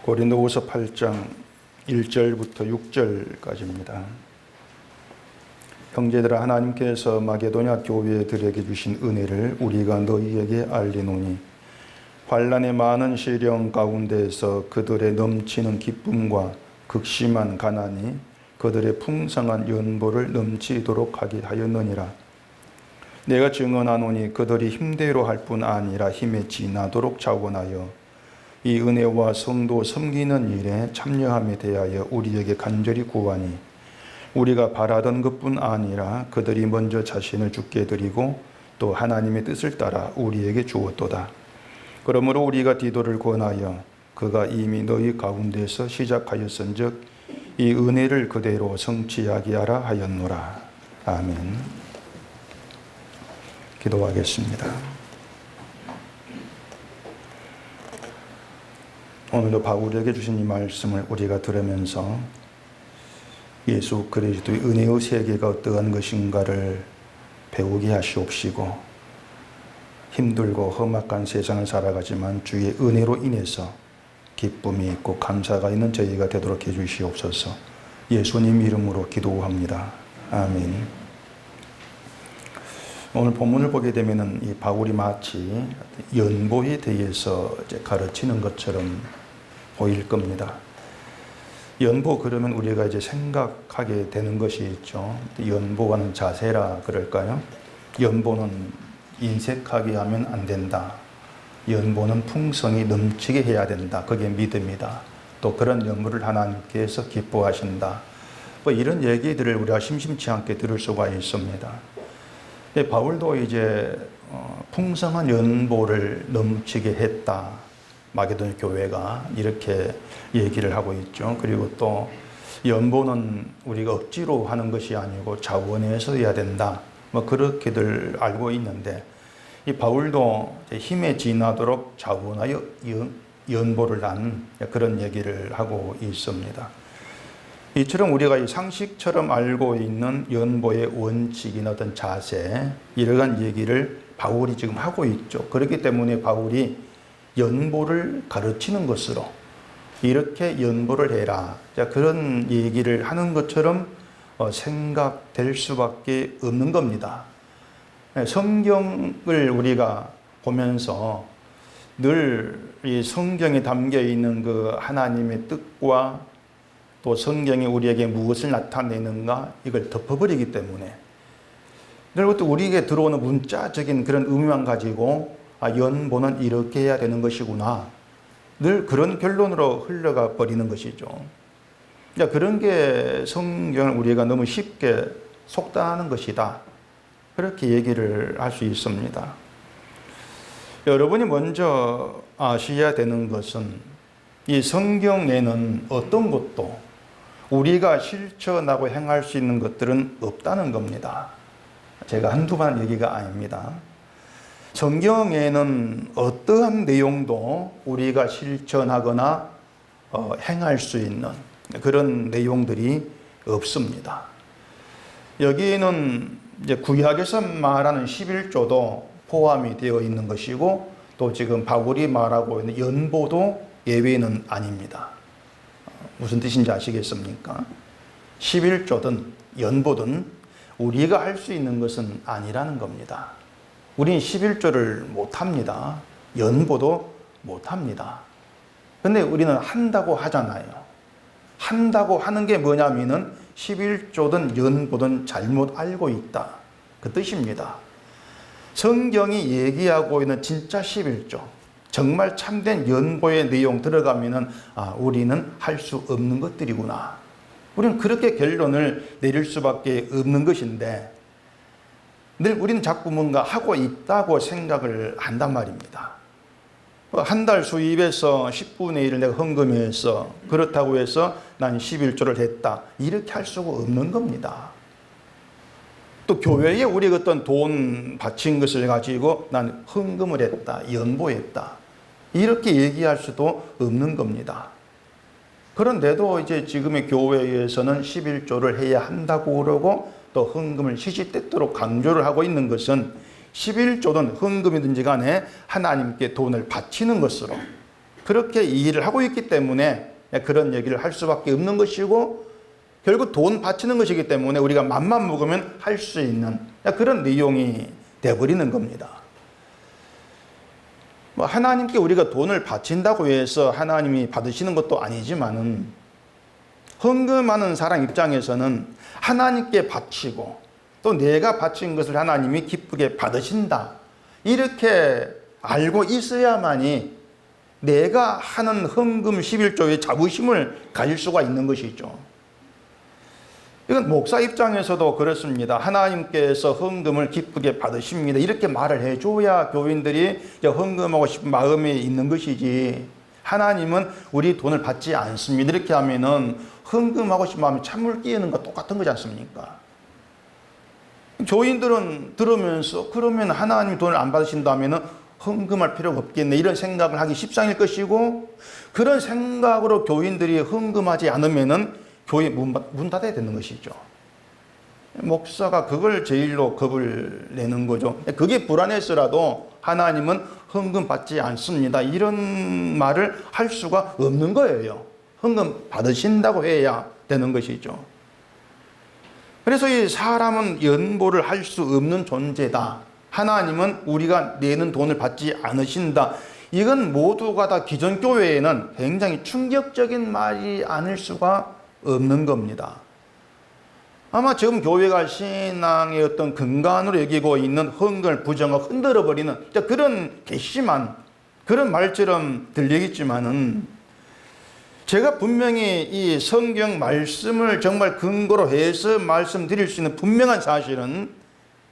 고린도후서 8장 1절부터 6절까지입니다. 형제들아, 하나님께서 마게도냐 교회들에게 주신 은혜를 우리가 너희에게 알리노니 환난의 많은 시련 가운데에서 그들의 넘치는 기쁨과 극심한 가난이 그들의 풍성한 연보를 넘치도록 하게 하였느니라. 내가 증언하노니 그들이 힘대로 할 뿐 아니라 힘에 지나도록 자원하여 이 은혜와 성도 섬기는 일에 참여함에 대하여 우리에게 간절히 구하니 우리가 바라던 것뿐 아니라 그들이 먼저 자신을 주께 드리고 또 하나님의 뜻을 따라 우리에게 주었도다. 그러므로 우리가 디도를 권하여 그가 이미 너희 가운데서 시작하였은즉 이 은혜를 그대로 성취하게 하라 하였노라. 아멘. 기도하겠습니다. 오늘도 바울에게 주신 이 말씀을 우리가 들으면서 예수 그리스도의 은혜의 세계가 어떠한 것인가를 배우게 하시옵시고, 힘들고 험악한 세상을 살아가지만 주의 은혜로 인해서 기쁨이 있고 감사가 있는 저희가 되도록 해주시옵소서. 예수님 이름으로 기도합니다. 아멘. 오늘 본문을 보게 되면은 이 바울이 마치 연보에 대해서 이제 가르치는 것처럼 보일 겁니다. 연보 그러면 우리가 이제 생각하게 되는 것이 있죠. 연보하는 자세라 그럴까요? 연보는 인색하게 하면 안 된다. 연보는 풍성이 넘치게 해야 된다. 그게 믿음이다. 또 그런 연보를 하나님께서 기뻐하신다. 뭐 이런 얘기들을 우리가 심심치 않게 들을 수가 있습니다. 바울도 이제 풍성한 연보를 넘치게 했다. 마게도냐 교회가 이렇게 얘기를 하고 있죠. 그리고 또 연보는 우리가 억지로 하는 것이 아니고 자원해서 해야 된다. 뭐 그렇게들 알고 있는데 이 바울도 힘에 지나도록 자원하여 연보를 한 그런 얘기를 하고 있습니다. 이처럼 우리가 이 상식처럼 알고 있는 연보의 원칙이나 어떤 자세, 이러한 얘기를 바울이 지금 하고 있죠. 그렇기 때문에 바울이 연보를 가르치는 것으로 이렇게 연보를 해라, 그런 얘기를 하는 것처럼 생각될 수밖에 없는 겁니다. 성경을 우리가 보면서 늘 이 성경에 담겨 있는 그 하나님의 뜻과 또 성경이 우리에게 무엇을 나타내는가 이걸 덮어버리기 때문에 늘 또 우리에게 들어오는 문자적인 그런 의미만 가지고 연보는 이렇게 해야 되는 것이구나, 늘 그런 결론으로 흘러가 버리는 것이죠. 그런 게 성경을 우리가 너무 쉽게 속단하는 것이다, 그렇게 얘기를 할 수 있습니다. 여러분이 먼저 아셔야 되는 것은 이 성경에는 어떤 것도 우리가 실천하고 행할 수 있는 것들은 없다는 겁니다. 제가 한두 번 얘기가 아닙니다. 성경에는 어떠한 내용도 우리가 실천하거나 행할 수 있는 그런 내용들이 없습니다. 여기에는 이제 구약에서 말하는 11조도 포함이 되어 있는 것이고, 또 지금 바울이 말하고 있는 연보도 예외는 아닙니다. 무슨 뜻인지 아시겠습니까? 11조든 연보든 우리가 할 수 있는 것은 아니라는 겁니다. 우린 11조를 못합니다. 연보도 못합니다. 근데 우리는 한다고 하잖아요. 한다고 하는 게 뭐냐면은 11조든 연보든 잘못 알고 있다, 그 뜻입니다. 성경이 얘기하고 있는 진짜 11조, 정말 참된 연보의 내용 들어가면은 우리는 할 수 없는 것들이구나, 우리는 그렇게 결론을 내릴 수밖에 없는 것인데, 늘 우리는 자꾸 뭔가 하고 있다고 생각을 한단 말입니다. 한 달 수입에서 10분의 1을 내가 헌금해서 그렇다고 해서 난 11조를 했다, 이렇게 할 수가 없는 겁니다. 또 교회에 우리가 어떤 돈 바친 것을 가지고 난 헌금을 했다, 연보했다, 이렇게 얘기할 수도 없는 겁니다. 그런데도 이제 지금의 교회에서는 11조를 해야 한다고 그러고 또 헌금을 시시때때로 강조를 하고 있는 것은 11조든 헌금이든지 간에 하나님께 돈을 바치는 것으로, 그렇게 이해를 하고 있기 때문에 그런 얘기를 할 수밖에 없는 것이고, 결국 돈 바치는 것이기 때문에 우리가 맘만 먹으면 할 수 있는 그런 내용이 되어버리는 겁니다. 하나님께 우리가 돈을 바친다고 해서 하나님이 받으시는 것도 아니지만은, 헌금하는 사람 입장에서는 하나님께 바치고 또 내가 바친 것을 하나님이 기쁘게 받으신다, 이렇게 알고 있어야만이 내가 하는 헌금 11조의 자부심을 가질 수가 있는 것이죠. 이건 목사 입장에서도 그렇습니다. 하나님께서 헌금을 기쁘게 받으십니다, 이렇게 말을 해줘야 교인들이 헌금하고 싶은 마음이 있는 것이지, 하나님은 우리 돈을 받지 않습니다, 이렇게 하면은 헌금하고 싶은 마음이 찬물 끼우는 거 똑같은 거지 않습니까? 교인들은 들으면서 그러면 하나님 돈을 안 받으신다면은 헌금할 필요가 없겠네, 이런 생각을 하기 십상일 것이고, 그런 생각으로 교인들이 헌금하지 않으면은 교회 문 닫아야 되는 것이죠. 목사가 그걸 제일로 겁을 내는 거죠. 그게 불안해서라도 하나님은 헌금 받지 않습니다, 이런 말을 할 수가 없는 거예요. 헌금 받으신다고 해야 되는 것이죠. 그래서 이 사람은 연보를 할 수 없는 존재다, 하나님은 우리가 내는 돈을 받지 않으신다, 이건 모두가 다 기존 교회에는 굉장히 충격적인 말이 아닐 수가 없는 겁니다. 아마 지금 교회가 신앙의 어떤 근간으로 여기고 있는 헌금을 부정하고 흔들어버리는 그런 괘씸한 그런 말처럼 들리겠지만은, 제가 분명히 이 성경 말씀을 정말 근거로 해서 말씀드릴 수 있는 분명한 사실은,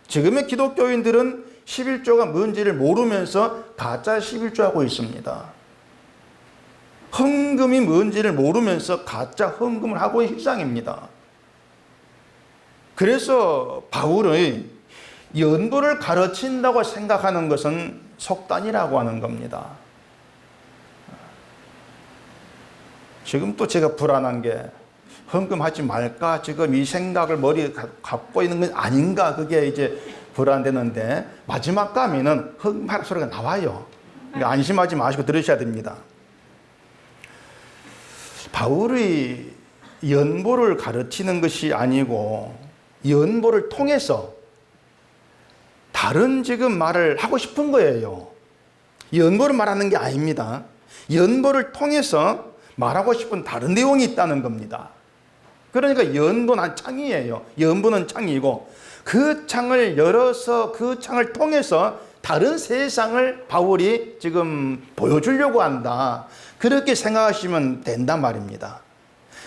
지금의 기독교인들은 11조가 뭔지를 모르면서 가짜 11조 하고 있습니다. 헌금이 뭔지를 모르면서 가짜 헌금을 하고 있는 실상입니다. 그래서 바울의 연보를 가르친다고 생각하는 것은 속단이라고 하는 겁니다. 지금 또 제가 불안한 게, 헌금하지 말까 지금 이 생각을 머리에 갖고 있는 건 아닌가, 그게 이제 불안되는데, 마지막 가면은 헌금하라 소리가 나와요. 그러니까 안심하지 마시고 들으셔야 됩니다. 바울의 연보를 가르치는 것이 아니고 연보를 통해서 다른 지금 말을 하고 싶은 거예요. 연보를 말하는 게 아닙니다. 연보를 통해서 말하고 싶은 다른 내용이 있다는 겁니다. 그러니까 연보는 창이에요. 연보는 창이고, 그 창을 열어서 그 창을 통해서 다른 세상을 바울이 지금 보여주려고 한다, 그렇게 생각하시면 된단 말입니다.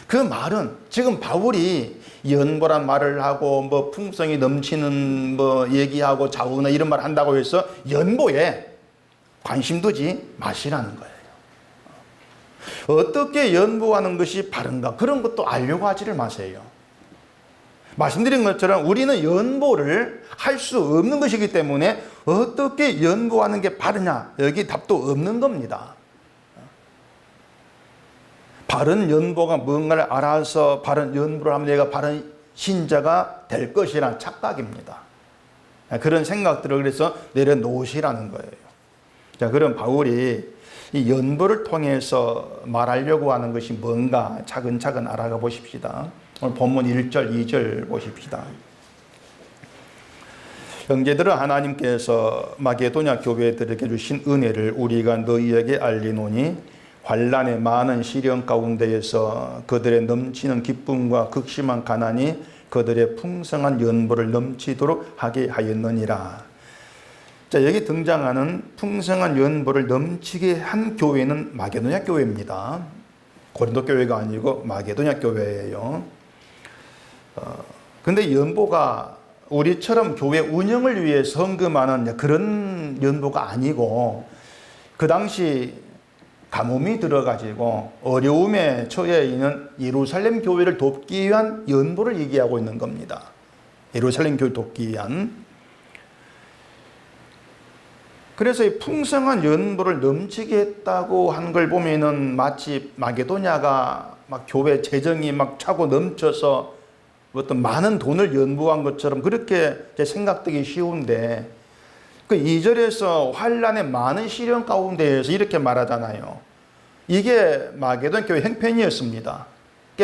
그 말은 지금 바울이 연보란 말을 하고 뭐 풍성이 넘치는 뭐 얘기하고 자우나 이런 말 한다고 해서 연보에 관심 두지 마시라는 거예요. 어떻게 연보하는 것이 바른가, 그런 것도 알려고 하지를 마세요. 말씀드린 것처럼 우리는 연보를 할 수 없는 것이기 때문에 어떻게 연보하는 게 바르냐, 여기 답도 없는 겁니다. 바른 연보가 뭔가를 알아서 바른 연보를 하면 내가 바른 신자가 될 것이라는 착각입니다. 그런 생각들을 그래서 내려놓으시라는 거예요. 자, 그럼 바울이 이 연보를 통해서 말하려고 하는 것이 뭔가 차근차근 알아가 보십시다. 오늘 본문 1절, 2절 보십시다. 형제들은 하나님께서 마게도냐 교회들에게 주신 은혜를 우리가 너희에게 알리노니, 환난의 많은 시련 가운데에서 그들의 넘치는 기쁨과 극심한 가난이 그들의 풍성한 연보를 넘치도록 하게 하였느니라. 자, 여기 등장하는 풍성한 연보를 넘치게 한 교회는 마게도냐 교회입니다. 고린도 교회가 아니고 마게도냐 교회예요. 근데 연보가 우리처럼 교회 운영을 위해서 헌금하는 그런 연보가 아니고, 그 당시 가뭄이 들어가지고 어려움에 처해 있는 예루살렘 교회를 돕기 위한 연보를 얘기하고 있는 겁니다. 예루살렘 교회를 돕기 위한. 그래서 이 풍성한 연보를 넘치게 했다고 한 걸 보면은 마치 마게도냐가 막 교회 재정이 막 차고 넘쳐서 어떤 많은 돈을 연보한 것처럼 그렇게 생각되기 쉬운데, 그 2절에서 환난의 많은 시련 가운데에서 이렇게 말하잖아요. 이게 마게도냐 교회 형편이었습니다.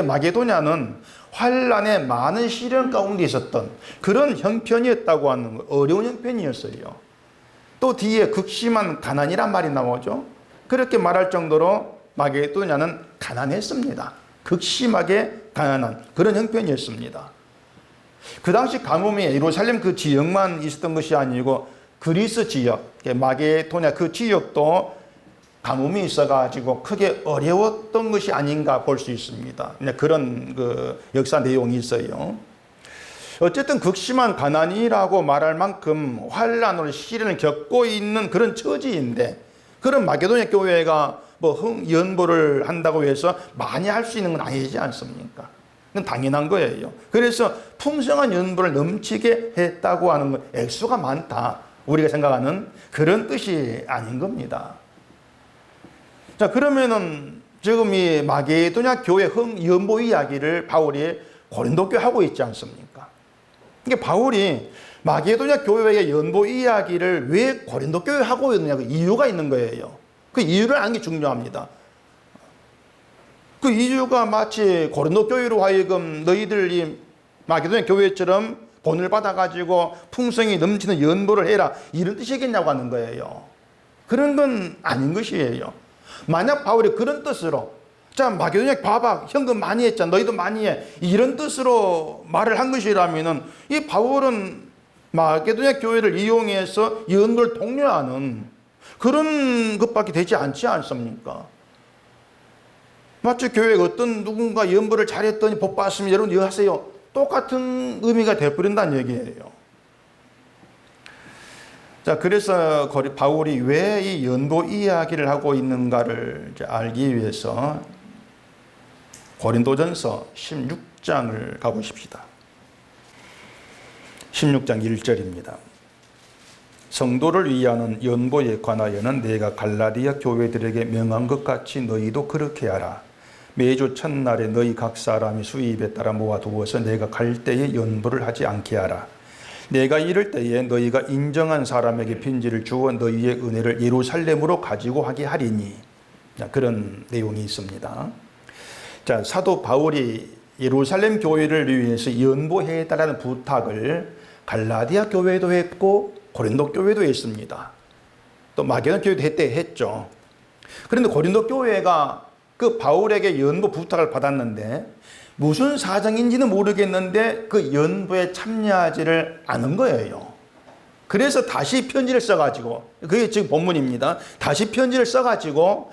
마게도냐는 환란의 많은 시련 가운데 있었던 그런 형편이었다고 하는 거, 어려운 형편이었어요. 또 뒤에 극심한 가난이란 말이 나오죠. 그렇게 말할 정도로 마게도냐는 가난했습니다. 극심하게 가난한 그런 형편이었습니다. 그 당시 가뭄이 예루살렘 그 지역만 있었던 것이 아니고 그리스 지역, 마게도냐 그 지역도 가뭄이 있어가지고 크게 어려웠던 것이 아닌가 볼 수 있습니다. 그런 그 역사 내용이 있어요. 어쨌든 극심한 가난이라고 말할 만큼 환란으로 시련을 겪고 있는 그런 처지인데, 그런 마게도냐 교회가 연보를 한다고 해서 많이 할 수 있는 건 아니지 않습니까? 그건 당연한 거예요. 그래서 풍성한 연보를 넘치게 했다고 하는 건 액수가 많다, 우리가 생각하는 그런 뜻이 아닌 겁니다. 자, 그러면은 지금 이 마게도냐 교회 연보 이야기를 바울이 고린도 교회 하고 있지 않습니까? 이게 바울이 마게도냐 교회의 연보 이야기를 왜 고린도 교회 하고 있느냐, 그 이유가 있는 거예요. 그 이유를 아는 게 중요합니다. 그 이유가 마치 고린도 교회로 하여금 너희들이 마게도냐 교회처럼 본을 받아가지고 풍성이 넘치는 연보를 해라, 이런 뜻이겠냐고 하는 거예요. 그런 건 아닌 것이에요. 만약 바울이 그런 뜻으로, 자, 마게도냐 봐봐, 현금 많이 했잖아, 너희도 많이 해, 이런 뜻으로 말을 한 것이라면은 이 바울은 마게도냐 교회를 이용해서 연보를 독려하는 그런 것밖에 되지 않지 않습니까? 마치 교회가 어떤 누군가 연보를 잘했더니 복 받았습니다, 여러분 이거 하세요, 똑같은 의미가 되어버린다는 얘기예요. 자, 그래서 바울이 왜 이 연보 이야기를 하고 있는가를 알기 위해서 고린도전서 16장을 가보십시다. 16장 1절입니다. 성도를 위하는 연보에 관하여는 내가 갈라디아 교회들에게 명한 것 같이 너희도 그렇게 하라. 매주 첫날에 너희 각 사람이 수입에 따라 모아두어서 내가 갈 때에 연보를 하지 않게 하라. 내가 이럴 때에 너희가 인정한 사람에게 빈지를 주어 너희의 은혜를 예루살렘으로 가지고 하게 하리니. 자, 그런 내용이 있습니다. 자, 사도 바울이 예루살렘 교회를 위해서 연보해달라는 부탁을 갈라디아 교회도 했고 고린도 교회도 했습니다. 또 마게도냐 교회도 했죠. 그런데 고린도 교회가 그 바울에게 연보 부탁을 받았는데 무슨 사정인지는 모르겠는데 그 연보에 참여하지를 않은 거예요. 그래서 다시 편지를 써가지고, 그게 지금 본문입니다. 다시 편지를 써가지고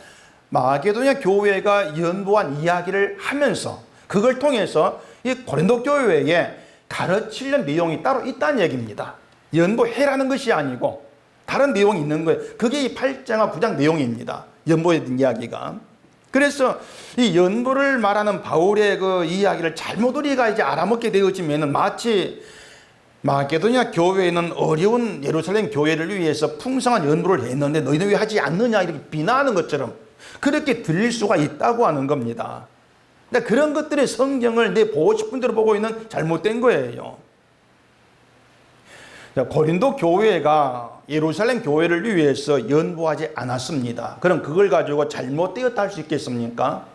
마게도냐 교회가 연보한 이야기를 하면서 그걸 통해서 이 고린도 교회에 가르치려는 내용이 따로 있다는 얘기입니다. 연보해라는 것이 아니고 다른 내용이 있는 거예요. 그게 이 8장과 9장 내용입니다. 연보에 대한 이야기가. 그래서 이 연보를 말하는 바울의 그 이야기를 잘못 우리가 이제 알아먹게 되어지면은 마치 마게도냐 교회는 어려운 예루살렘 교회를 위해서 풍성한 연보를 했는데 너희는 왜 하지 않느냐, 이렇게 비난하는 것처럼 그렇게 들릴 수가 있다고 하는 겁니다. 근데 그런 것들의 성경을 내 보고 싶은 대로 보고 있는 잘못된 거예요. 고린도 교회가 예루살렘 교회를 위해서 연보하지 않았습니다. 그럼 그걸 가지고 잘못되었다 할 수 있겠습니까?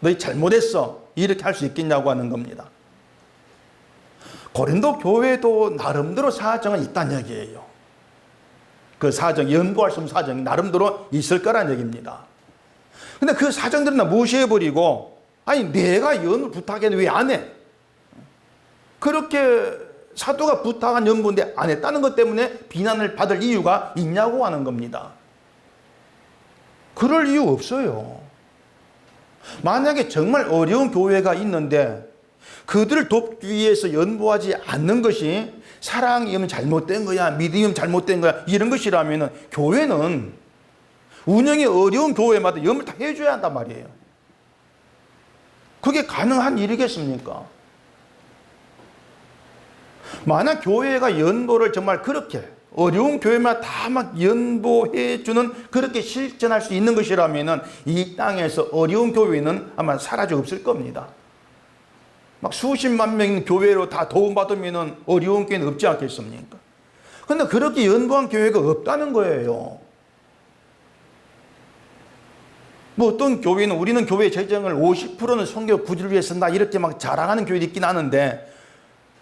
너희 잘못했어, 이렇게 할 수 있겠냐고 하는 겁니다. 고린도 교회도 나름대로 사정은 있다는 얘기예요. 그 사정, 연보할 수 없는 사정이 나름대로 있을 거란 얘기입니다. 근데 그 사정들은 다 무시해버리고, 아니 내가 연을 부탁했는데 왜 안 해? 그렇게 사도가 부탁한 연보인데 안 했다는 것 때문에 비난을 받을 이유가 있냐고 하는 겁니다. 그럴 이유 없어요. 만약에 정말 어려운 교회가 있는데 그들을 돕기 위해서 연보하지 않는 것이 사랑이면 잘못된 거야, 믿음이면 잘못된 거야, 이런 것이라면 교회는 운영이 어려운 교회마다 연보를 다 해줘야 한단 말이에요. 그게 가능한 일이겠습니까? 만약 교회가 연보를 정말 그렇게 어려운 교회만 다 막 연보해주는, 그렇게 실천할 수 있는 것이라면 이 땅에서 어려운 교회는 아마 사라져 없을 겁니다. 막 수십만 명 교회로 다 도움받으면 어려운 교회는 없지 않겠습니까? 그런데 그렇게 연보한 교회가 없다는 거예요. 뭐 어떤 교회는 우리는 교회 재정을 50%는 선교 구제를 위해 쓴다 이렇게 막 자랑하는 교회도 있긴 하는데,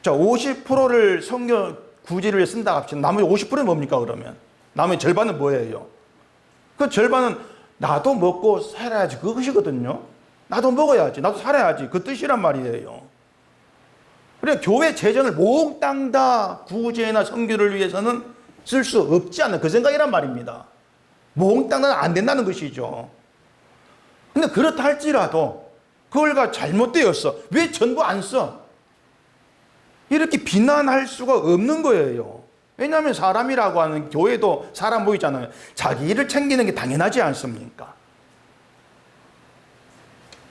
자 50%를 선교 구제를 위해 쓴다 합시다. 나머지 50%는 뭡니까 그러면? 나머지 절반은 뭐예요? 그 절반은 나도 먹고 살아야지 그것이거든요. 나도 먹어야지, 나도 살아야지 그 뜻이란 말이에요. 그래 교회 재정을 몽땅 다 구제나 선교를 위해서는 쓸 수 없지 않는 그 생각이란 말입니다. 몽땅은 안 된다는 것이죠. 근데 그렇다 할지라도 그걸가 잘못되었어. 왜 전부 안 써? 이렇게 비난할 수가 없는 거예요. 왜냐하면 사람이라고 하는 교회도 사람 보이잖아요. 자기 일을 챙기는 게 당연하지 않습니까?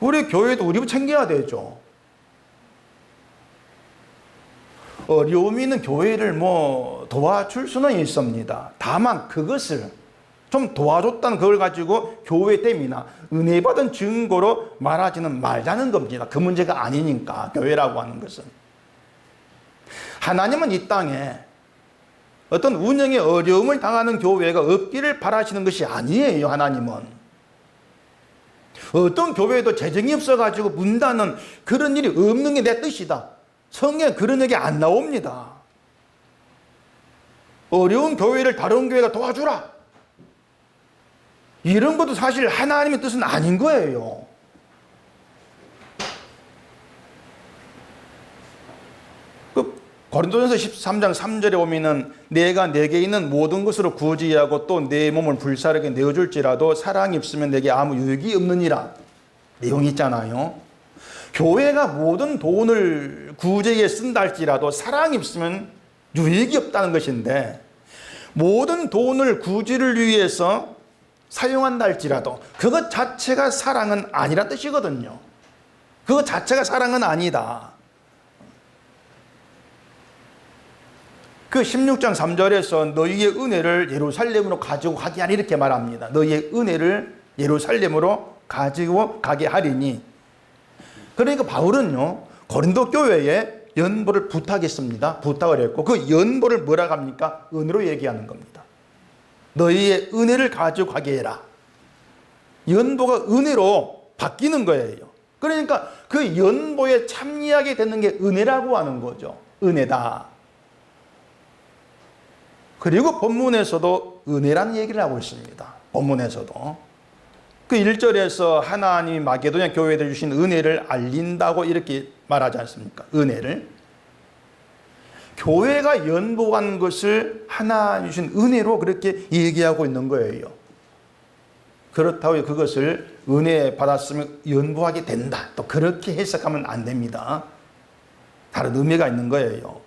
우리 교회도 우리 챙겨야 되죠. 어려움이 있는 교회를 뭐 도와줄 수는 있습니다. 다만 그것을 좀 도와줬다는 그걸 가지고 교회됨이나 은혜 받은 증거로 말하지는 말자는 겁니다. 그 문제가 아니니까 교회라고 하는 것은. 하나님은 이 땅에 어떤 운영에 어려움을 당하는 교회가 없기를 바라시는 것이 아니에요. 하나님은 어떤 교회도 재정이 없어가지고 문 닫는 그런 일이 없는 게 내 뜻이다. 성경에 그런 얘기 안 나옵니다. 어려운 교회를 다른 교회가 도와주라, 이런 것도 사실 하나님의 뜻은 아닌 거예요. 고린도전서 13장 3절에 보면은 내가 내게 있는 모든 것으로 구제하고 또 내 몸을 불사르게 내어줄지라도 사랑이 없으면 내게 아무 유익이 없느니라 내용이 있잖아요. 교회가 모든 돈을 구제에 쓴다 할지라도 사랑이 없으면 유익이 없다는 것인데, 모든 돈을 구제를 위해서 사용한다 할지라도 그것 자체가 사랑은 아니란 뜻이거든요. 그것 자체가 사랑은 아니다. 그 16장 3절에서 너희의 은혜를 예루살렘으로 가지고 가게 하리 이렇게 말합니다. 너희의 은혜를 예루살렘으로 가지고 가게 하리니, 그러니까 바울은요 고린도 교회에 연보를 부탁했습니다. 부탁을 했고 그 연보를 뭐라고 합니까? 은혜로 얘기하는 겁니다. 너희의 은혜를 가지고 가게 해라. 연보가 은혜로 바뀌는 거예요. 그러니까 그 연보에 참여하게 되는 게 은혜라고 하는 거죠. 은혜다. 그리고 본문에서도 은혜라는 얘기를 하고 있습니다. 본문에서도 그 1절에서 하나님이 마게도냐 교회에 주신 은혜를 알린다고 이렇게 말하지 않습니까? 은혜를. 교회가 연보한 것을 하나님 주신 은혜로 그렇게 얘기하고 있는 거예요. 그렇다고 그것을 은혜 받았으면 연보하게 된다, 또 그렇게 해석하면 안 됩니다. 다른 의미가 있는 거예요.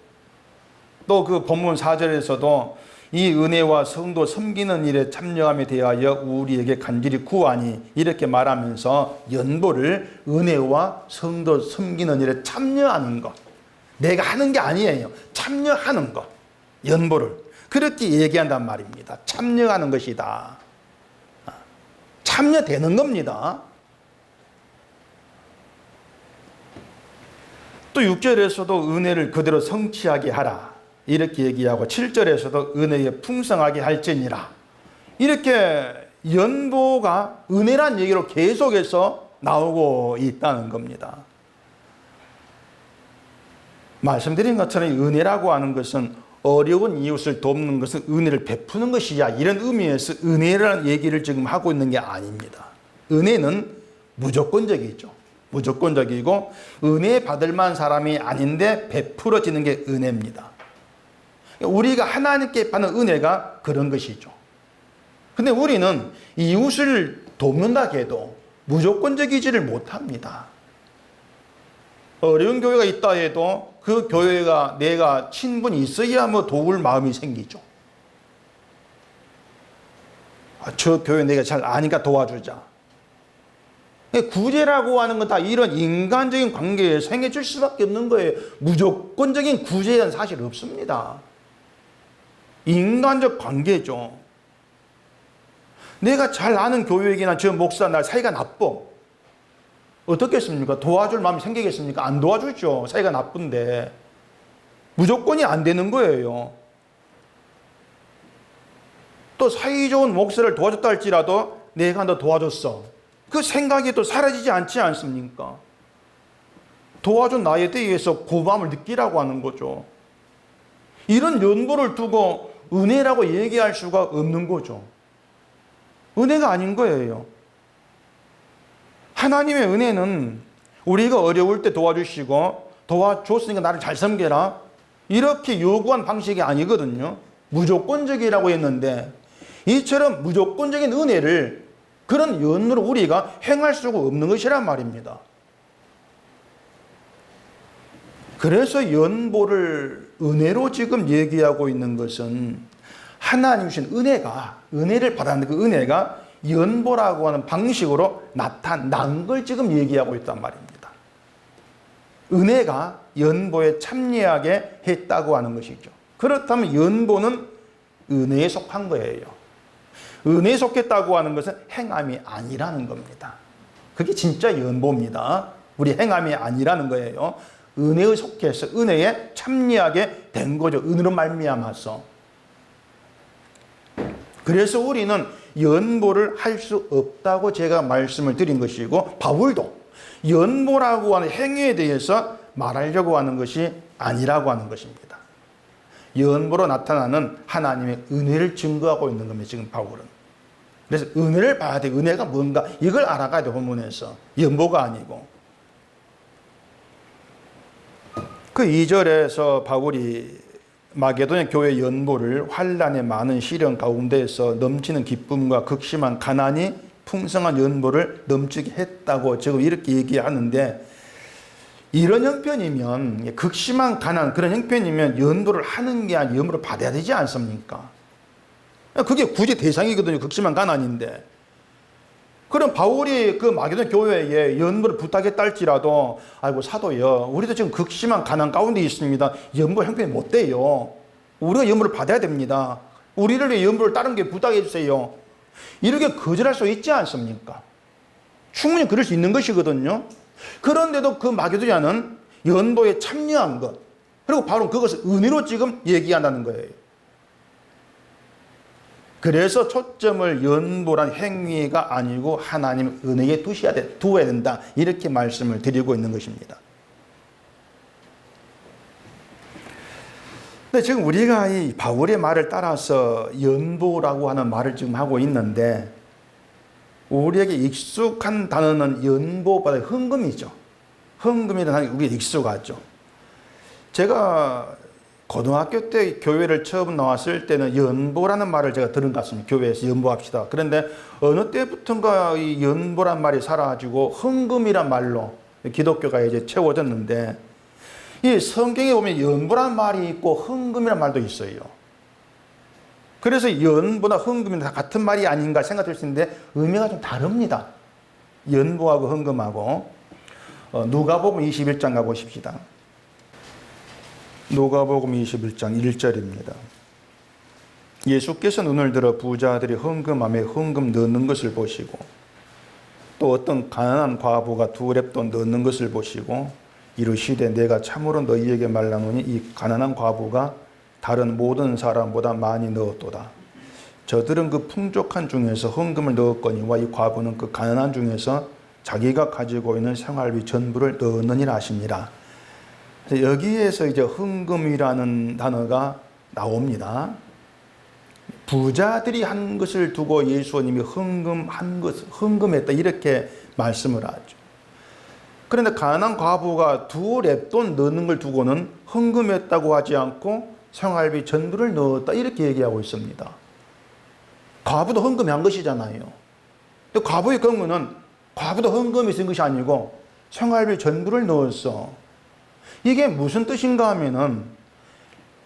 또 그 본문 4절에서도 이 은혜와 성도 섬기는 일에 참여함에 대하여 우리에게 간절히 구하니 이렇게 말하면서 연보를 은혜와 성도 섬기는 일에 참여하는 것, 내가 하는 게 아니에요. 참여하는 것, 연보를 그렇게 얘기한단 말입니다. 참여하는 것이다. 참여되는 겁니다. 또 6절에서도 은혜를 그대로 성취하게 하라 이렇게 얘기하고 7절에서도 은혜에 풍성하게 할지니라, 이렇게 연보가 은혜란 얘기로 계속해서 나오고 있다는 겁니다. 말씀드린 것처럼 은혜라고 하는 것은 어려운 이웃을 돕는 것은 은혜를 베푸는 것이야, 이런 의미에서 은혜라는 얘기를 지금 하고 있는 게 아닙니다. 은혜는 무조건적이죠. 무조건적이고 은혜 받을 만한 사람이 아닌데 베풀어지는 게 은혜입니다. 우리가 하나님께 받는 은혜가 그런 것이죠. 근데 우리는 이웃을 돕는다 해도 무조건적이지를 못합니다. 어려운 교회가 있다 해도 그 교회가 내가 친분이 있어야 뭐 도울 마음이 생기죠. 저 교회 내가 잘 아니까 도와주자. 구제라고 하는 건 다 이런 인간적인 관계에서 행해질 수밖에 없는 거예요. 무조건적인 구제는 사실 없습니다. 인간적 관계죠. 내가 잘 아는 교육이나 저 목사 나 사이가 나빠. 어떻겠습니까? 도와줄 마음이 생기겠습니까? 안 도와주죠. 사이가 나쁜데. 무조건이 안 되는 거예요. 또 사이 좋은 목사를 도와줬다 할지라도 내가 너 도와줬어. 그 생각이 또 사라지지 않지 않습니까? 도와준 나에 대해서 고마움을 느끼라고 하는 거죠. 이런 연보를 두고 은혜라고 얘기할 수가 없는 거죠. 은혜가 아닌 거예요. 하나님의 은혜는 우리가 어려울 때 도와주시고 도와줬으니까 나를 잘 섬겨라, 이렇게 요구한 방식이 아니거든요. 무조건적이라고 했는데 이처럼 무조건적인 은혜를 그런 연으로 우리가 행할 수가 없는 것이란 말입니다. 그래서 연보를 은혜로 지금 얘기하고 있는 것은 하나님 주신 은혜를 받았는데 그 은혜가 연보라고 하는 방식으로 나타난 걸 지금 얘기하고 있단 말입니다. 은혜가 연보에 참여하게 했다고 하는 것이죠. 그렇다면 연보는 은혜에 속한 거예요. 은혜에 속했다고 하는 것은 행함이 아니라는 겁니다. 그게 진짜 연보입니다. 우리 행함이 아니라는 거예요. 은혜에 속해서 은혜에 참여하게 된 거죠. 은혜로 말미암아서. 그래서 우리는 연보를 할 수 없다고 제가 말씀을 드린 것이고, 바울도 연보라고 하는 행위에 대해서 말하려고 하는 것이 아니라고 하는 것입니다. 연보로 나타나는 하나님의 은혜를 증거하고 있는 겁니다. 지금 바울은. 그래서 은혜를 봐야 돼. 은혜가 뭔가 이걸 알아가야 돼. 본문에서. 연보가 아니고. 그 2절에서 바울이 마게도냐 교회 연보를 환난의 많은 시련 가운데에서 넘치는 기쁨과 극심한 가난이 풍성한 연보를 넘치게 했다고 지금 이렇게 얘기하는데, 이런 형편이면, 극심한 가난, 그런 형편이면 연보를 하는 게 아니라 연보를 받아야 되지 않습니까? 그게 구제 대상이거든요. 극심한 가난인데. 그럼 바울이 그 마게도냐 교회에 연보를 부탁했다 할지라도, 아이고 사도요, 우리도 지금 극심한 가난 가운데 있습니다. 연보 형편이 못 돼요. 우리가 연보를 받아야 됩니다. 우리를 위해 연보를 다른 게 부탁해 주세요. 이렇게 거절할 수 있지 않습니까? 충분히 그럴 수 있는 것이거든요. 그런데도 그 마게도냐는 연보에 참여한 것, 그리고 바로 그것을 은혜로 지금 얘기한다는 거예요. 그래서 초점을 연보란 행위가 아니고 하나님 은혜에 두어야 된다, 이렇게 말씀을 드리고 있는 것입니다. 근데 지금 우리가 이 바울의 말을 따라서 연보라고 하는 말을 지금 하고 있는데, 우리에게 익숙한 단어는 연보보다 헌금이죠. 헌금이라는 단어가 우리에게 익숙하죠. 제가 고등학교 때 교회를 처음 나왔을 때는 연보라는 말을 제가 들은 것 같습니다. 교회에서 연보합시다. 그런데 어느 때부턴가 이 연보란 말이 사라지고 헌금이란 말로 기독교가 이제 채워졌는데, 이 성경에 보면 연보란 말이 있고 헌금이란 말도 있어요. 그래서 연보나 헌금이 다 같은 말이 아닌가 생각될 수 있는데 의미가 좀 다릅니다. 연보하고 헌금하고. 누가복음 21장 가보십시다. 누가복음 21장 1절입니다. 예수께서 눈을 들어 부자들이 헌금함에 헌금 넣는 것을 보시고, 또 어떤 가난한 과부가 2렙돈 넣는 것을 보시고 이르시되, 내가 참으로 너희에게 말하노니 이 가난한 과부가 다른 모든 사람보다 많이 넣었도다. 저들은 그 풍족한 중에서 헌금을 넣었거니와 이 과부는 그 가난한 중에서 자기가 가지고 있는 생활비 전부를 넣었느니라 하시니라. 여기에서 이제 헌금이라는 단어가 나옵니다. 부자들이 한 것을 두고 예수님이 헌금했다, 이렇게 말씀을 하죠. 그런데 가난한 과부가 2렙돈 넣는 걸 두고는 헌금했다고 하지 않고 생활비 전부를 넣었다, 이렇게 얘기하고 있습니다. 과부도 헌금한 것이잖아요. 근데 과부의 경우는 과부도 헌금이 쓴 것이 아니고 생활비 전부를 넣었어. 이게 무슨 뜻인가 하면은,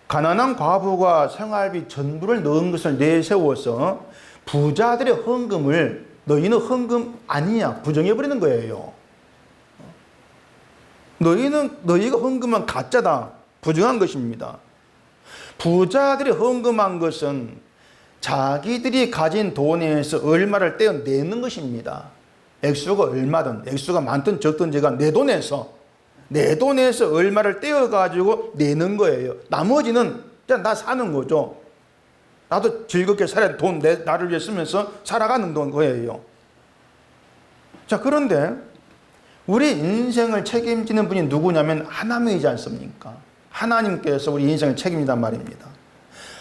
가난한 과부가 생활비 전부를 넣은 것을 내세워서 부자들의 헌금을 너희는 헌금 아니냐 부정해버리는 거예요. 너희가 헌금한 가짜다, 부정한 것입니다. 부자들이 헌금한 것은 자기들이 가진 돈에서 얼마를 떼어내는 것입니다. 액수가 얼마든, 액수가 많든 적든 제가 내 돈에서 얼마를 떼어가지고 내는 거예요. 나머지는 그냥 나 사는 거죠. 나도 즐겁게 살아야 돈 나를 위해 쓰면서 살아가는 거예요. 자, 그런데 우리 인생을 책임지는 분이 누구냐면 하나님이지 않습니까? 하나님께서 우리 인생을 책임진단 말입니다.